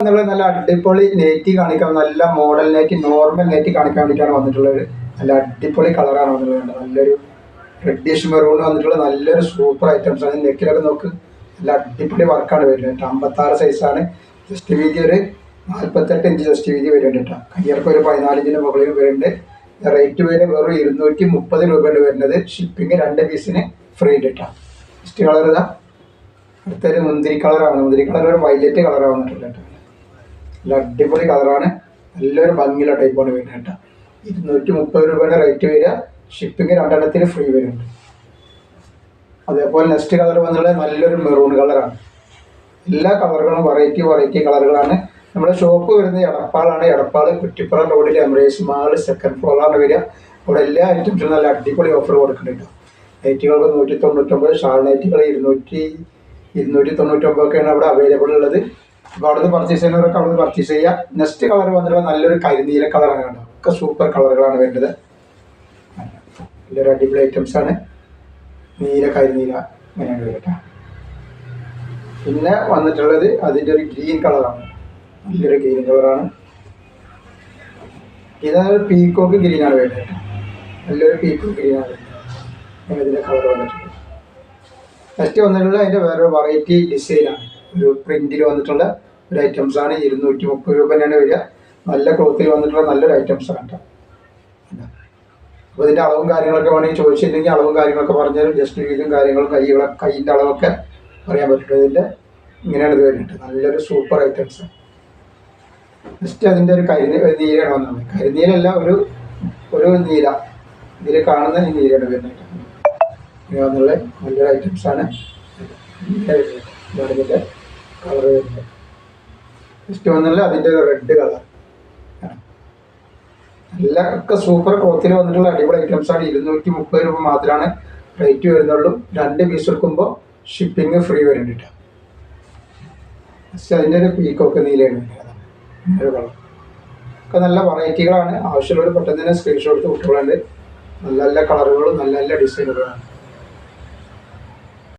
എന്നുള്ള നല്ല അടിപൊളി നെറ്റ് കാണിക്കാൻ, നല്ല മോഡൽ നെറ്റ്, നോർമൽ നെറ്റ് കാണിക്കാൻ വേണ്ടിയിട്ടാണ് വന്നിട്ടുള്ളത്. നല്ല അടിപൊളി കളറാണ് വന്നിട്ടുള്ളത്. നല്ലൊരു റെഡിഷ് മെറൂൺ വന്നിട്ടുള്ള നല്ലൊരു സൂപ്പർ ഐറ്റംസ് ആണ്. നെക്കിലൊക്കെ നോക്ക്, നല്ല അടിപൊളി വർക്കാണ് വരുന്നത് കേട്ടോ. 56 സൈസാണ്. ജസ്റ്റ് വീതി ഒരു 48 ഇഞ്ച് ജസ്റ്റ് വീതി വരുന്നുണ്ട് കേട്ടോ. കയ്യർക്ക് ഒരു 14 ഇഞ്ചിന് മുകളിൽ വരുന്നുണ്ട്. റേറ്റ് വരെ വെറും 230 രൂപയാണ് വരുന്നത്. ഷിപ്പിംഗ് 2 പീസിന് ഫ്രീ ഉണ്ട് കേട്ടോ. നെക്സ്റ്റ് കളർ ഇതാ, അടുത്തൊരു മുന്തിരി കളറാണ്. മുന്തിരി കളർ ഒരു വൈലറ്റ് കളറാണ് വന്നിട്ടുള്ളത് കേട്ടോ. നല്ല അടിപൊളി കളറാണ്. നല്ലൊരു ഭംഗിയുള്ള ടൈപ്പാണ് വരുന്നത് കേട്ടോ. 230 രൂപയുടെ റേറ്റ് വരിക. ഷിപ്പിംഗ് 2 എണ്ണത്തിന് ഫ്രീ വരുന്നുണ്ട്. അതേപോലെ നെക്സ്റ്റ് കളർ വന്നിട്ടുള്ളത് നല്ലൊരു മെറൂൺ കളറാണ്. എല്ലാ കളറുകളും വെറൈറ്റി കളറുകളാണ്. നമ്മുടെ ഷോപ്പ് വരുന്നത് എടപ്പാളാണ്. എടപ്പാൾ കുറ്റിപ്പുറം റോഡിൽ എമറേറ്റ്സ് മാൾ 2nd ഫ്ലോറിലാണ് വരിക. അവിടെ എല്ലാ ഐറ്റംസിനും നല്ല അടിപൊളി ഓഫർ കൊടുക്കുന്നുണ്ട്. നൈറ്റുകൾക്ക് 199, ഷാൾ നൈറ്റുകൾ 299 ഒക്കെയാണ് അവിടെ അവൈലബിൾ ഉള്ളത്. അപ്പോൾ അവിടുന്ന് പർച്ചേസ് ചെയ്യുന്നവരൊക്കെ അവിടുന്ന് പർച്ചേസ് ചെയ്യുക. നെക്സ്റ്റ് കളർ വന്നിട്ടുള്ള നല്ലൊരു കരിനീല കളറാണ് കേട്ടോ. ഒക്കെ സൂപ്പർ കളറുകളാണ് വേണ്ടത്. നല്ലൊരു അടിപൊളി ഐറ്റംസ് ആണ്. കരിനീല ഇങ്ങനെയാണ് കേട്ടോ. പിന്നെ വന്നിട്ടുള്ളത് അതിൻ്റെ ഒരു ഗ്രീൻ കളറാണ്. നല്ലൊരു ഗ്രീൻ കളറാണ്. ഇതാണ് പീക്കോക്ക് ഗ്രീനാണ് വേണ്ടത് കേട്ടോ. നല്ലൊരു പീക്കോക്ക് ഗ്രീനാണ് ഇതിൻ്റെ കളർ വന്നിട്ടുള്ളത്. നെക്സ്റ്റ് വന്നിട്ടുള്ള അതിൻ്റെ വേറൊരു വെറൈറ്റി ഡിസൈനാണ്. ഒരു പ്രിന്റിൽ വന്നിട്ടുള്ള ഒരു ഐറ്റംസ് ആണ്. 230 രൂപ തന്നെയാണ് വരിക. നല്ല ക്ലോത്തിൽ വന്നിട്ടുള്ള നല്ലൊരു ഐറ്റംസ് ആണ് കേട്ടോ. അപ്പോൾ ഇതിൻ്റെ അളവും കാര്യങ്ങളൊക്കെ വേണമെങ്കിൽ ചോദിച്ചിട്ടുണ്ടെങ്കിൽ അളവും കാര്യങ്ങളൊക്കെ പറഞ്ഞാലും ജസ്റ്റ് വീതും കാര്യങ്ങളും കൈയിൻ്റെ അളവൊക്കെ പറയാൻ പറ്റും. ഇതിൻ്റെ ഇങ്ങനെയാണ് ഇത് വരുന്നത്. നല്ലൊരു സൂപ്പർ ഐറ്റംസ്. ജസ്റ്റ് അതിൻ്റെ ഒരു നീലയാണ് വന്നത്. കരിനീലല്ല, ഒരു നീല. ഇതിൽ കാണുന്ന ഈ നീലയാണ് വരുന്നത്. ഇങ്ങനെ വന്നുള്ള നല്ലൊരു ഐറ്റംസാണ്. ഇതാണ് ഇതിൻ്റെ കളർ വരുന്നത്. ജസ്റ്റ് വന്നുള്ള അതിൻ്റെ ഒരു റെഡ് കളർ. എല്ലാം ഒക്കെ സൂപ്പർ ക്ലോത്തിൽ വന്നിട്ടുള്ള അടിപൊളി ഐറ്റംസാണ്. 230 രൂപ മാത്രമാണ് റേറ്റ് വരുന്നുള്ളൂ. 2 പീസ് എടുക്കുമ്പോൾ ഷിപ്പിംഗ് ഫ്രീ വരുന്നുണ്ട്. പക്ഷെ അതിൻ്റെ ഒരു പീക്കൊക്കെ നീലയാണ് ഒരു കളർ. ഒക്കെ നല്ല വെറൈറ്റികളാണ്. ആവശ്യമുള്ളവർ പെട്ടെന്ന് തന്നെ സ്ക്രീൻഷോട്ട് എടുത്ത് കുട്ടികളുണ്ട്. നല്ല നല്ല കളറുകളും നല്ല നല്ല ഡിസൈനുകളാണ്.